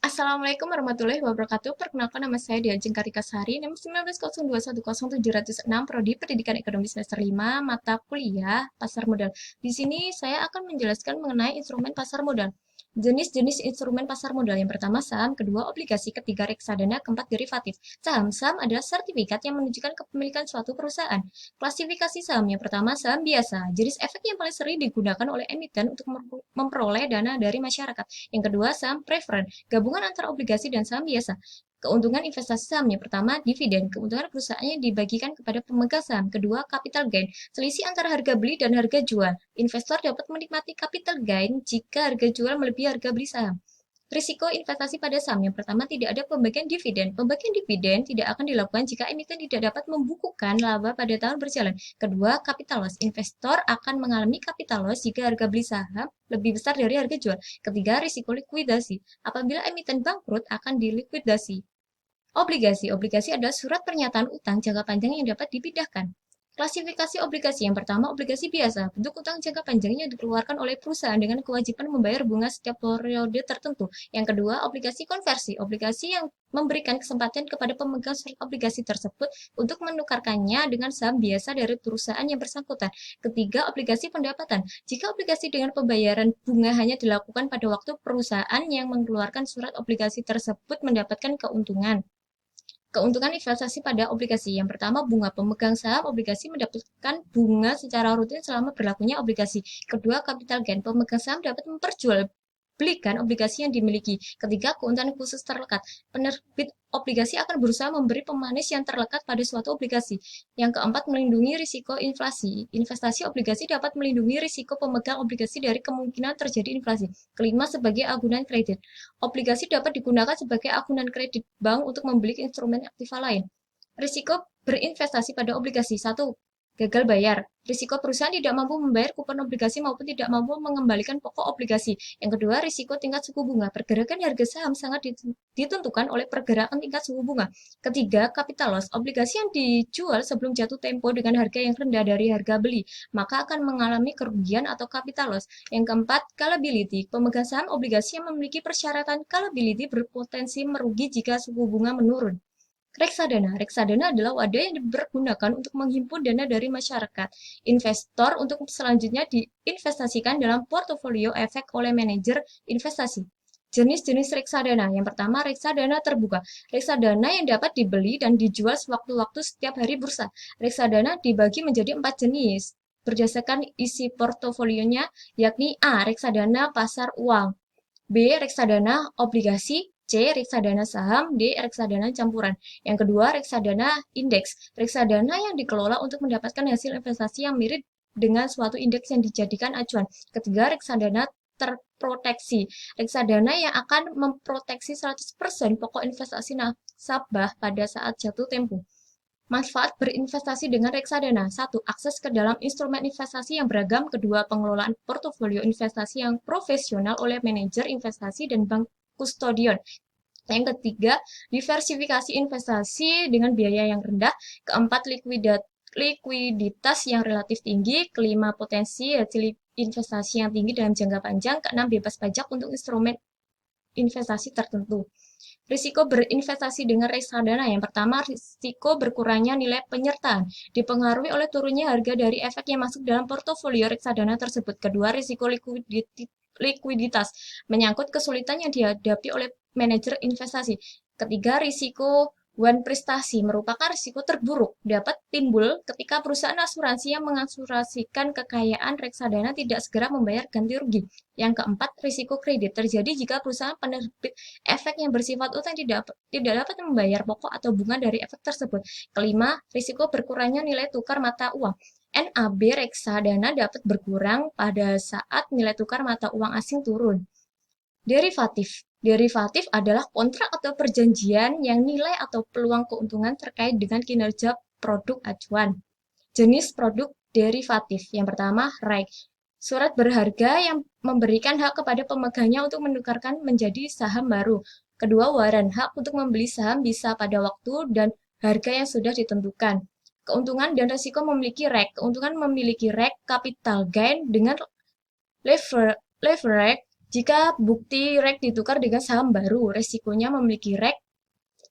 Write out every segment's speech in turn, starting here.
Assalamualaikum warahmatullahi wabarakatuh. Perkenalkan nama saya Diajeng Kartika Sari, NIM 1902100706, Prodi Pendidikan Ekonomi semester 5, mata kuliah Pasar Modal. Di sini saya akan menjelaskan mengenai instrumen pasar modal. Jenis-jenis instrumen pasar modal yang pertama saham, kedua obligasi, ketiga reksadana, keempat derivatif. Saham adalah sertifikat yang menunjukkan kepemilikan suatu perusahaan. Klasifikasi saham yang pertama saham biasa, jenis efek yang paling sering digunakan oleh emiten untuk memperoleh dana dari masyarakat. Yang kedua saham preferen, gabungan antara obligasi dan saham biasa. Keuntungan investasi sahamnya pertama, dividen. Keuntungan perusahaannya dibagikan kepada pemegang saham. Kedua, capital gain. Selisih antara harga beli dan harga jual. Investor dapat menikmati capital gain jika harga jual melebihi harga beli saham. Risiko investasi pada saham. Yang pertama, tidak ada pembagian dividen. Pembagian dividen tidak akan dilakukan jika emiten tidak dapat membukukan laba pada tahun berjalan. Kedua, capital loss. Investor akan mengalami capital loss jika harga beli saham lebih besar dari harga jual. Ketiga, risiko likuidasi. Apabila emiten bangkrut, akan dilikuidasi. Obligasi. Obligasi adalah surat pernyataan utang jangka panjang yang dapat dipindahkan. Klasifikasi obligasi. Yang pertama, obligasi biasa. Bentuk utang jangka panjang yang dikeluarkan oleh perusahaan dengan kewajiban membayar bunga setiap periode tertentu. Yang kedua, obligasi konversi. Obligasi yang memberikan kesempatan kepada pemegang surat obligasi tersebut untuk menukarkannya dengan saham biasa dari perusahaan yang bersangkutan. Ketiga, obligasi pendapatan. Jika obligasi dengan pembayaran bunga hanya dilakukan pada waktu perusahaan yang mengeluarkan surat obligasi tersebut mendapatkan keuntungan. Keuntungan investasi pada obligasi. Yang pertama, bunga. Pemegang saham obligasi mendapatkan bunga secara rutin selama berlakunya obligasi. Kedua, capital gain. Pemegang saham dapat memperjualbelikan obligasi yang dimiliki. Ketiga, keuntungan khusus terlekat. Penerbit obligasi akan berusaha memberi pemanis yang terlekat pada suatu obligasi. Yang keempat, melindungi risiko inflasi. Investasi obligasi dapat melindungi risiko pemegang obligasi dari kemungkinan terjadi inflasi. Kelima, sebagai agunan kredit. Obligasi dapat digunakan sebagai agunan kredit bank untuk membeli instrumen aktiva lain. Risiko berinvestasi pada obligasi. Satu, gagal bayar. Risiko perusahaan tidak mampu membayar kupon obligasi maupun tidak mampu mengembalikan pokok obligasi. Yang kedua, risiko tingkat suku bunga. Pergerakan harga saham sangat ditentukan oleh pergerakan tingkat suku bunga. Ketiga, capital loss. Obligasi yang dijual sebelum jatuh tempo dengan harga yang rendah dari harga beli, maka akan mengalami kerugian atau capital loss. Yang keempat, callability. Pemegang saham obligasi yang memiliki persyaratan callability berpotensi merugi jika suku bunga menurun. Reksadana. Reksadana adalah wadah yang dipergunakan untuk menghimpun dana dari masyarakat. Investor untuk selanjutnya diinvestasikan dalam portofolio efek oleh manajer investasi. Jenis-jenis reksadana. Yang pertama, reksadana terbuka. Reksadana yang dapat dibeli dan dijual sewaktu-waktu setiap hari bursa. Reksadana dibagi menjadi 4 jenis berdasarkan isi portofolionya, yakni A. Reksadana pasar uang, B. Reksadana obligasi, C. Reksadana saham, D. Reksadana campuran. Yang kedua, reksadana indeks. Reksadana yang dikelola untuk mendapatkan hasil investasi yang mirip dengan suatu indeks yang dijadikan acuan. Ketiga, reksadana terproteksi. Reksadana yang akan memproteksi 100% pokok investasi nasabah pada saat jatuh tempo. Manfaat berinvestasi dengan reksadana. Satu, akses ke dalam instrumen investasi yang beragam. Kedua, pengelolaan portofolio investasi yang profesional oleh manajer investasi dan bank kustodian. Yang ketiga, diversifikasi investasi dengan biaya yang rendah. Keempat, likuiditas yang relatif tinggi. Kelima, potensi hasil investasi yang tinggi dalam jangka panjang. Keenam, bebas pajak untuk instrumen investasi tertentu. Risiko berinvestasi dengan reksadana. Yang pertama, risiko berkurangnya nilai penyertaan, dipengaruhi oleh turunnya harga dari efek yang masuk dalam portofolio reksadana tersebut. Kedua, risiko likuiditas, menyangkut kesulitan yang dihadapi oleh manajer investasi. Ketiga, risiko prestasi, merupakan risiko terburuk, dapat timbul ketika perusahaan asuransi yang mengasurasikan kekayaan reksadana tidak segera membayar ganti rugi. Yang keempat, risiko kredit, terjadi jika perusahaan penerbit efek yang bersifat utang tidak dapat membayar pokok atau bunga dari efek tersebut. Kelima, risiko berkurangnya nilai tukar mata uang. NAB reksadana dapat berkurang pada saat nilai tukar mata uang asing turun. Derivatif. Derivatif adalah kontrak atau perjanjian yang nilai atau peluang keuntungan terkait dengan kinerja produk acuan. Jenis produk derivatif. Yang pertama, REIK. Surat berharga yang memberikan hak kepada pemegangnya untuk menukarkan menjadi saham baru. Kedua, waran. Hak untuk membeli saham bisa pada waktu dan harga yang sudah ditentukan. Keuntungan dan risiko memiliki REIK. Keuntungan memiliki REIK capital gain dengan leverage Jika bukti REK ditukar dengan saham baru, resikonya memiliki REK,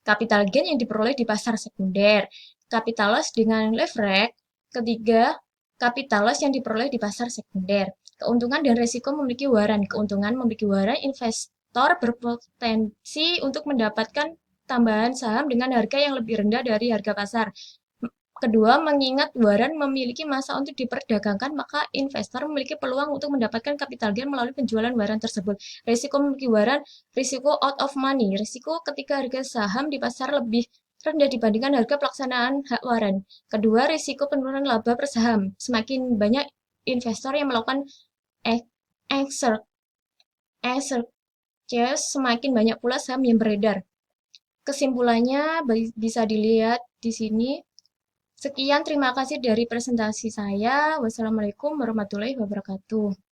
capital gain yang diperoleh di pasar sekunder, capital loss dengan leverage, ketiga, capital loss yang diperoleh di pasar sekunder. Keuntungan dan resiko memiliki waran. Keuntungan memiliki waran, investor berpotensi untuk mendapatkan tambahan saham dengan harga yang lebih rendah dari harga pasar. Kedua, mengingat waran memiliki masa untuk diperdagangkan, maka investor memiliki peluang untuk mendapatkan capital gain melalui penjualan waran tersebut. Risiko memiliki waran, risiko out of money, risiko ketika harga saham di pasar lebih rendah dibandingkan harga pelaksanaan hak waran. Kedua, risiko penurunan laba per saham. Semakin banyak investor yang melakukan exercise, semakin banyak pula saham yang beredar. Kesimpulannya bisa dilihat di sini. Sekian, terima kasih dari presentasi saya. Wassalamualaikum warahmatullahi wabarakatuh.